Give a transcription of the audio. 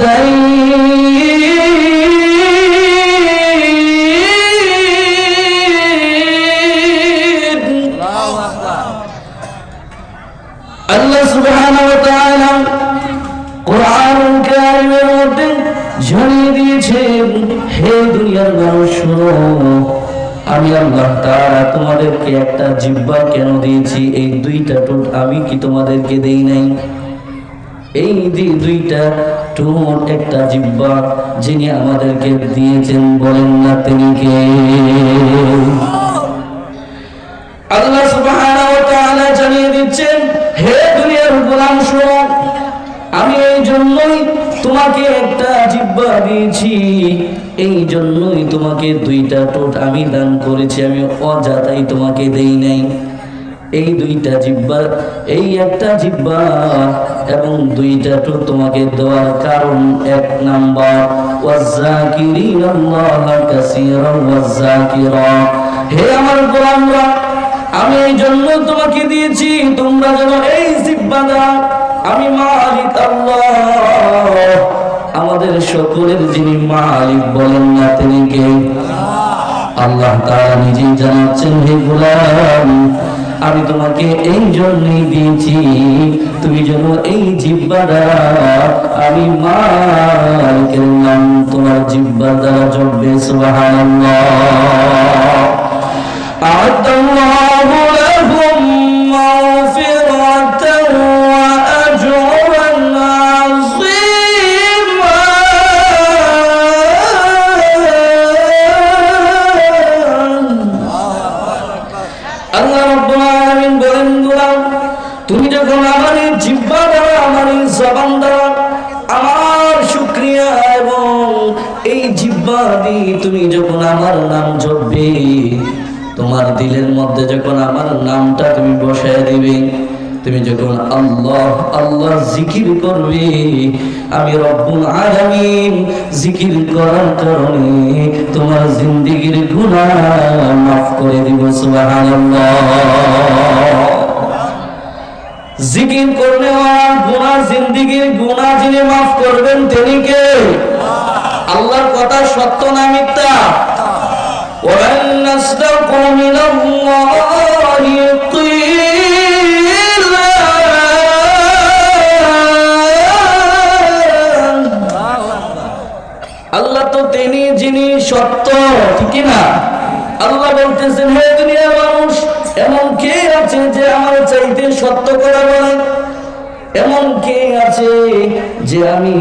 আল্লাহ সুবহানাহু ওয়া তাআলা কোরআনুল কারীমের মধ্যে জানিয়ে দিয়েছেন, হে দুনিয়ার মানুষ শুনো, আমি আল্লাহ তাআলা তোমাদেরকে একটা জিহ্বা কেন দিয়েছি? এই দুইটা ঠোঁট আমি কি তোমাদেরকে দেই নাই? এই যে দুইটা ঠোঁট, একটা জিহ্বা, যিনি আমাদেরকে দিয়েছেন বলেন না তিনি কে? আল্লাহ সুবহানাহু ওয়া তাআলা জানিয়ে দিচ্ছেন, হে দুনিয়ার গোলাম শোনো, আমি এই জন্যই তোমাকে একটা জিহ্বা দিয়েছি, এই জন্যই তোমাকে দুইটা ঠোঁট আমি দান করেছি, আমি অযথাই তোমাকে দেই নাই। এই দুইটা জিহ্বা, এই একটা জিহ্বা এবং দুইটা ঠোঁট তোমাকে দেওয়ার কারণ এক নাম্বার, ওয়াযাকিরিনাল্লাহা কাসীরান ওয়াযাকিরাত, হে আমার গোলামরা, আমি এই জন্য তোমাকে দিয়েছি তোমরা যেন এই জিহ্বা দাও। আমি মালিক আল্লাহ, আমাদের সকলের যিনি মালিক বলেন না তিনি কে? আল্লাহ তাআলা নিজেই জানাচ্ছেন, হে গোলাম, আমি তোমাকে এই জন্যই দিয়েছি তুমি যেন এই জিহ্বা দ্বারা আমি মালিকের নাম তোমার জিহ্বা দ্বারা জপবে। সুবহানাল্লাহ। আ'তাল্লাহু লাহুম মাগফিরাতান ওয়া আজরান আযীমা। আল্লাহ রাব্বুল আলামিন বলেন, গোলাম, তুমি যখন আমার এই জিহ্বা দ্বারা, আমার এই জবান দ্বারা আমার শুকরিয়া এবং এই জিহ্বা দিয়ে তুমি যখন আমার নাম জপবে, তোমার দিলের মধ্যে যখন আমার নামটা তুমি বসায় দিবে, তুমি যখন আল্লাহ আল্লাহ জিকির করবে, আমি রব্বুল আলামিন জিকির করার কারণে তোমার জিন্দেগীর গুনাহ মাফ করে দিব। সুবহানাল্লাহ। জিকির করলে আর গুনাহ, জিন্দেগীর গুনাহ যিনি মাফ করবেন তিনি কে? আল্লাহর কথা সত্য না মিথ্যা? وَمَنْ أَصْدَقُ مِنَ اللَّهِ قِيلًا। আল্লাহ তো তিনি যিনি সত্য, ঠিক না? আল্লাহ বলতেছেন, হে দুনিয়ার মানুষ, এমন কে আছে যে আমার চাইতে সত্য কথা বলে? এমন কে আছে যে আমি